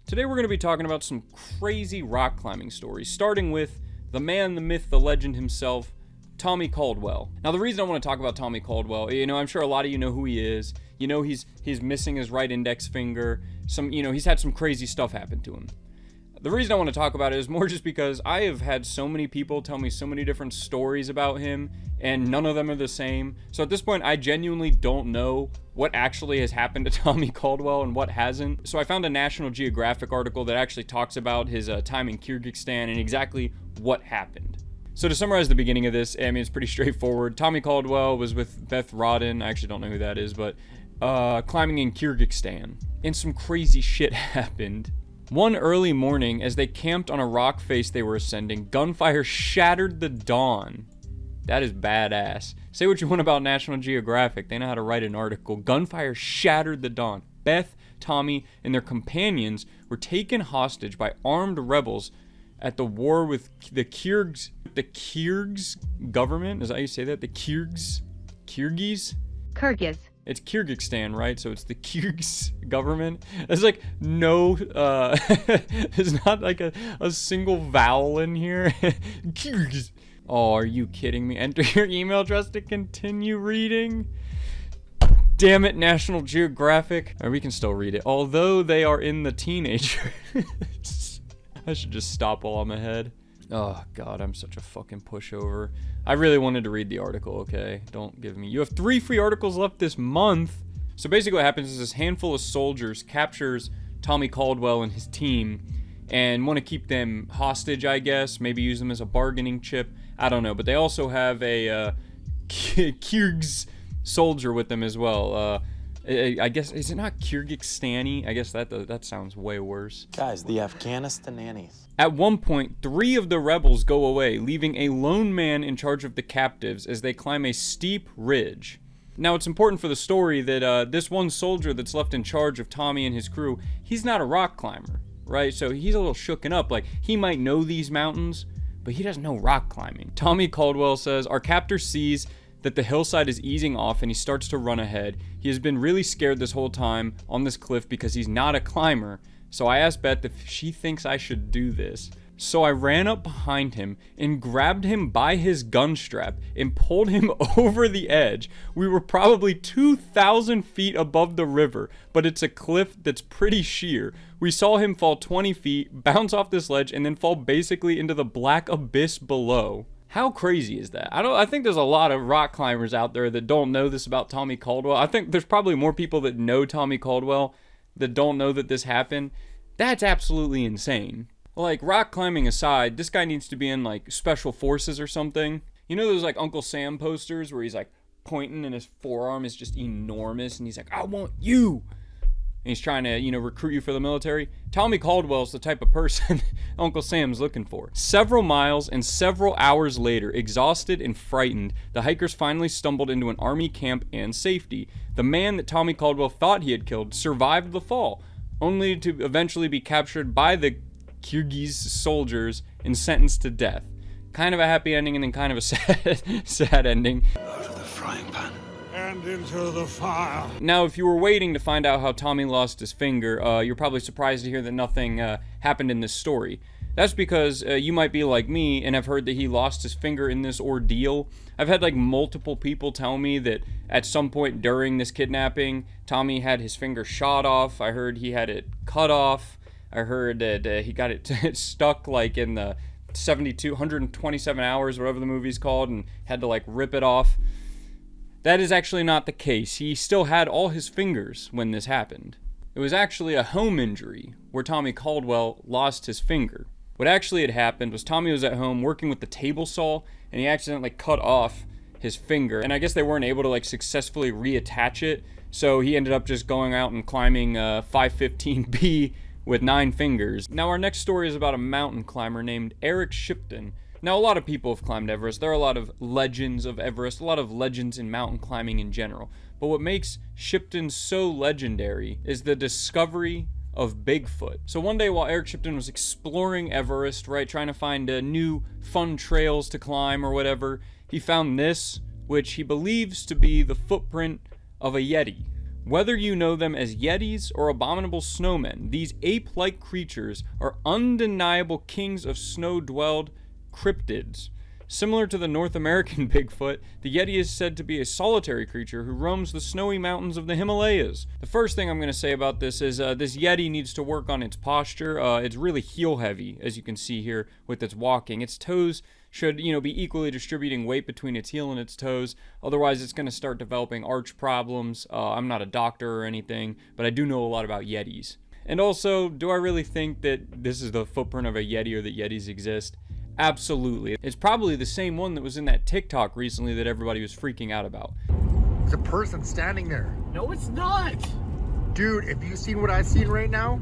Today we're going to be talking about some crazy rock climbing stories, starting with the man, the myth, the legend himself, Tommy Caldwell. Now the reason I want to talk about Tommy Caldwell, I'm sure a lot of you know who he is. You know he's missing his right index finger. He's had some crazy stuff happen to him. The reason I want to talk about it is more just because I have had so many people tell me so many different stories about him, and none of them are the same. So at this point, I genuinely don't know what actually has happened to Tommy Caldwell and what hasn't. So I found a National Geographic article that actually talks about his time in Kirgizstan and exactly what happened. So to summarize the beginning of this, it's pretty straightforward. Tommy Caldwell was with Beth Rodden, I actually don't know who that is, but climbing in Kirgizstan. And some crazy shit happened. One early morning, as they camped on a rock face they were ascending, gunfire shattered the dawn. That is badass. Say what you want about National Geographic, they know how to write an article. Gunfire shattered the dawn. Beth, Tommy, and their companions were taken hostage by armed rebels at the war with the Kyrgyz government. Is that how you say that? The Kyrgyz? Kyrgyz. It's Kirgizstan, right? So it's the Kyrgyz government. There's like no, there's not like a single vowel in here. Kyrgyz. Oh, are you kidding me? Enter your email address to continue reading. Damn it, National Geographic. Or we can still read it. Although they are in the teenagers. I should just stop while I'm ahead. Oh God, I'm such a fucking pushover. I really wanted to read the article, okay? Don't give me. You have 3 free articles left this month. So basically what happens is this handful of soldiers captures Tommy Caldwell and his team and want to keep them hostage, I guess. Maybe use them as a bargaining chip. I don't know. But they also have a Kyrgyz soldier with them as well. I guess, is it not Kirgizstani? I guess that sounds way worse. Guys, the Afghanistanis. At one point, 3 of the rebels go away, leaving a lone man in charge of the captives as they climb a steep ridge. Now, it's important for the story that this one soldier that's left in charge of Tommy and his crew, he's not a rock climber, right? So he's a little shooken up. Like, he might know these mountains, but he doesn't know rock climbing. Tommy Caldwell says, our captor sees that the hillside is easing off and he starts to run ahead. He has been really scared this whole time on this cliff because he's not a climber. So I asked Beth if she thinks I should do this. So I ran up behind him and grabbed him by his gun strap and pulled him over the edge. We were probably 2,000 feet above the river, but it's a cliff that's pretty sheer. We saw him fall 20 feet, bounce off this ledge, and then fall basically into the black abyss below. How crazy is that? I think there's a lot of rock climbers out there that don't know this about Tommy Caldwell. I think there's probably more people that know Tommy Caldwell that don't know that this happened. That's absolutely insane. Like, rock climbing aside, this guy needs to be in like special forces or something. You know those like Uncle Sam posters where he's like pointing and his forearm is just enormous and he's like, I want you. And he's trying to, recruit you for the military. Tommy Caldwell's the type of person Uncle Sam's looking for. Several miles and several hours later, exhausted and frightened, the hikers finally stumbled into an army camp and safety. The man that Tommy Caldwell thought he had killed survived the fall, only to eventually be captured by the Kyrgyz soldiers and sentenced to death. Kind of a happy ending and then kind of a sad ending. Out of the frying pan and into the fire. Now, if you were waiting to find out how Tommy lost his finger, you're probably surprised to hear that nothing happened in this story. That's because you might be like me and have heard that he lost his finger in this ordeal. I've had like multiple people tell me that at some point during this kidnapping, Tommy had his finger shot off. I heard he had it cut off. I heard that he got it stuck like in the 127 hours, whatever the movie's called, and had to like rip it off. That is actually not the case. He still had all his fingers when this happened. It was actually a home injury where Tommy Caldwell lost his finger. What actually had happened was Tommy was at home working with the table saw and he accidentally cut off his finger. And I guess they weren't able to like successfully reattach it. So he ended up just going out and climbing 515B with 9 fingers. Now our next story is about a mountain climber named Eric Shipton. Now a lot of people have climbed Everest. There are a lot of legends of Everest, a lot of legends in mountain climbing in general. But what makes Shipton so legendary is the discovery of Bigfoot. So one day while Eric Shipton was exploring Everest, right, trying to find new fun trails to climb or whatever, he found this, which he believes to be the footprint of a Yeti. Whether you know them as Yetis or abominable snowmen, these ape-like creatures are undeniable kings of snow-dwelled cryptids. Similar to the North American Bigfoot, the Yeti is said to be a solitary creature who roams the snowy mountains of the Himalayas. The first thing I'm going to say about this is this Yeti needs to work on its posture. It's really heel-heavy, as you can see here with its walking. Its toes should, be equally distributing weight between its heel and its toes. Otherwise, it's going to start developing arch problems. I'm not a doctor or anything, but I do know a lot about Yetis. And also, do I really think that this is the footprint of a Yeti or that Yetis exist? Absolutely. It's probably the same one that was in that TikTok recently that everybody was freaking out about. There's a person standing there. No, it's not. Dude, have you seen what I've seen right now?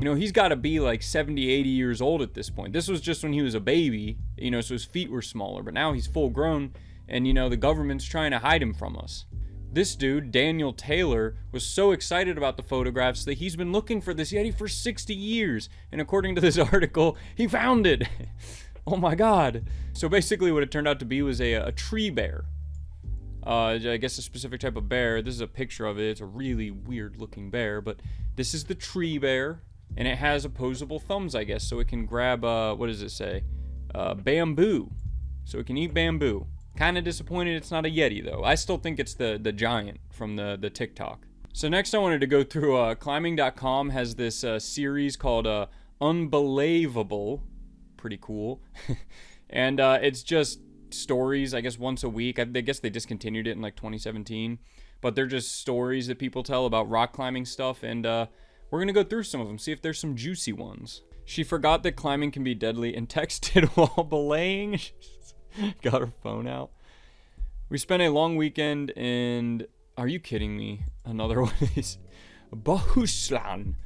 He's got to be like 70, 80 years old at this point. This was just when he was a baby, so his feet were smaller. But now he's full grown, and, the government's trying to hide him from us. This dude, Daniel Taylor, was so excited about the photographs that he's been looking for this Yeti for 60 years. And according to this article, he found it. Oh my god. So basically what it turned out to be was a tree bear. I guess a specific type of bear. This is a picture of it. It's a really weird looking bear, but this is the tree bear. And it has opposable thumbs, I guess, so it can grab, what does it say? Bamboo. So it can eat bamboo. Kind of disappointed it's not a Yeti, though. I still think it's the giant from the TikTok. So next I wanted to go through, climbing.com has this series called Unbelievable. Pretty cool. And it's just stories, I guess, once a week. I guess they discontinued it in, 2017. But they're just stories that people tell about rock climbing stuff, and, we're going to go through some of them, see if there's some juicy ones. She forgot that climbing can be deadly and texted while belaying. Got her phone out. We spent a long weekend in... Are you kidding me? Another one of these. Bohuslan.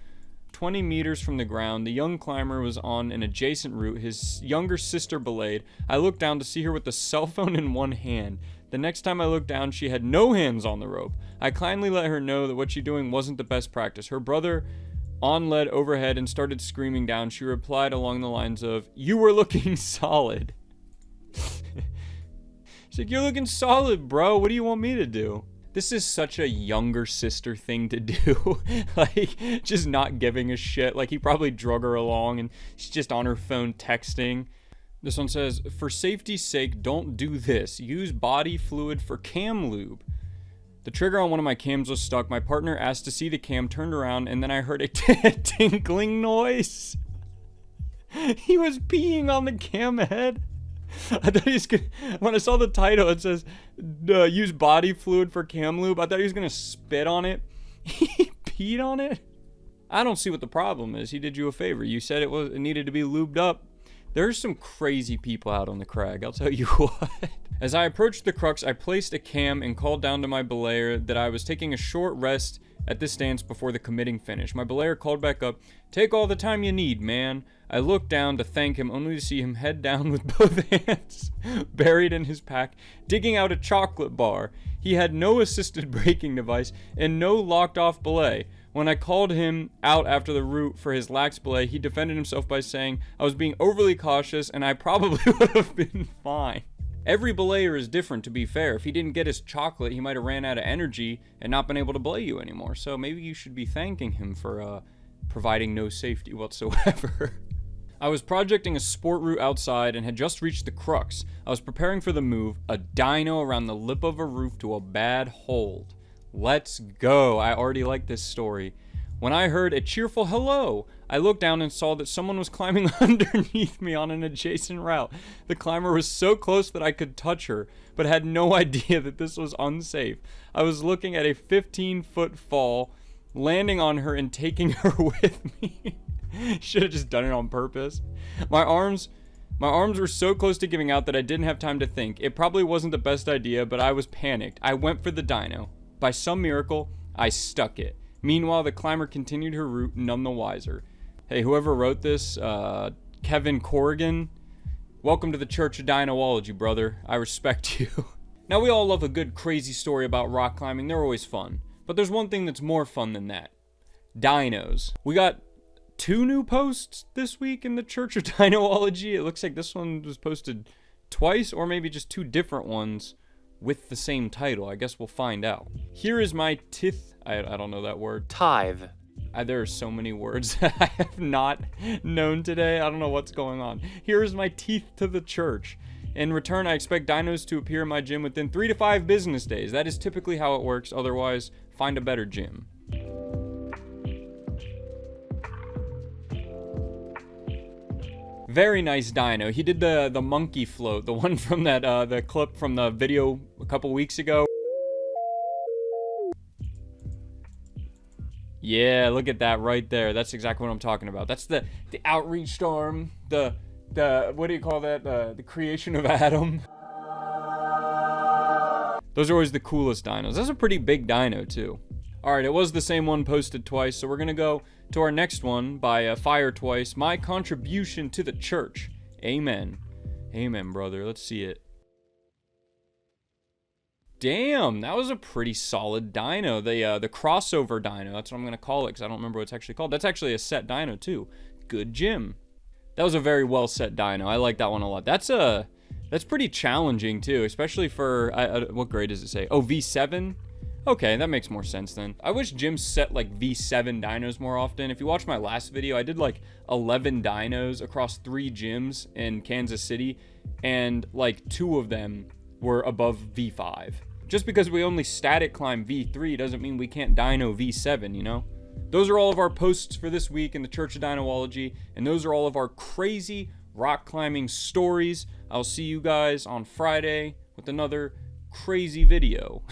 20 meters from the ground, the young climber was on an adjacent route. His younger sister belayed. I looked down to see her with the cell phone in one hand. The next time I looked down, she had no hands on the rope. I kindly let her know that what she's doing wasn't the best practice. Her brother on-led overhead and started screaming down. She replied along the lines of, "You were looking solid." She's like, "You're looking solid, bro. What do you want me to do?" This is such a younger sister thing to do. Just not giving a shit. He probably drug her along and she's just on her phone texting. This one says, "For safety's sake, don't do this. Use body fluid for cam lube. The trigger on one of my cams was stuck. My partner asked to see the cam, turned around, and then I heard a tinkling noise." He was peeing on the cam head. I thought he was gonna, when I saw the title, it says, use body fluid for cam lube. I thought he was gonna spit on it. He peed on it? I don't see what the problem is. He did you a favor. You said it needed to be lubed up. There's some crazy people out on the crag, I'll tell you what. As I approached the crux, I placed a cam and called down to my belayer that I was taking a short rest at this stance before the committing finish. My belayer called back up, "Take all the time you need, man." I looked down to thank him, only to see him head down with both hands buried in his pack, digging out a chocolate bar. He had no assisted braking device and no locked-off belay. When I called him out after the route for his lax belay, he defended himself by saying I was being overly cautious and I probably would have been fine. Every belayer is different, to be fair. If he didn't get his chocolate, he might have ran out of energy and not been able to belay you anymore. So maybe you should be thanking him for providing no safety whatsoever. I was projecting a sport route outside and had just reached the crux. I was preparing for the move, a dyno around the lip of a roof to a bad hold. Let's go. I already like this story. When I heard a cheerful hello, I looked down and saw that someone was climbing underneath me on an adjacent route. The climber was so close that I could touch her, but had no idea that this was unsafe. I was looking at a 15-foot fall, landing on her and taking her with me. Should have just done it on purpose. My arms were so close to giving out that I didn't have time to think. It probably wasn't the best idea, but I was panicked. I went for the dyno. By some miracle, I stuck it. Meanwhile, the climber continued her route, none the wiser. Hey, whoever wrote this, Kevin Corrigan, welcome to the Church of Dinology, brother. I respect you. Now, we all love a good crazy story about rock climbing. They're always fun. But there's one thing that's more fun than that. Dinos. We got 2 new posts this week in the Church of Dinology. It looks like this one was posted twice, or maybe just 2 different ones. with the same title. I guess we'll find out. Here is my I don't know that word. Tithe. There are so many words that I have not known today. I don't know what's going on. Here is my teeth to the church. In return, I expect dinos to appear in my gym within 3 to 5 business days. That is typically how it works. Otherwise, find a better gym. Very nice dino. He did the monkey float, the one from that the clip from the video a couple weeks ago. Yeah, look at that right there. That's exactly what I'm talking about. That's the outreach storm, the what do you call that? The creation of Adam. Those are always the coolest dinos. That's a pretty big dino too. All right, it was the same one posted twice, so we're gonna go to our next one by Fire Twice. My contribution to the church. Amen. Amen, brother. Let's see it. Damn, that was a pretty solid dino. The crossover dino. That's what I'm gonna call it because I don't remember what it's actually called. That's actually a set dino too. Good gym. That was a very well set dino. I like that one a lot. That's pretty challenging too, especially for what grade does it say? Oh, V7. Okay, that makes more sense then. I wish gyms set like V7 dinos more often. If you watch my last video, I did like 11 dinos across 3 gyms in Kansas City, and like 2 of them were above V5. Just because we only static climb V3 doesn't mean we can't dino V7, you know? Those are all of our posts for this week in the Church of Dinology, and those are all of our crazy rock climbing stories. I'll see you guys on Friday with another crazy video.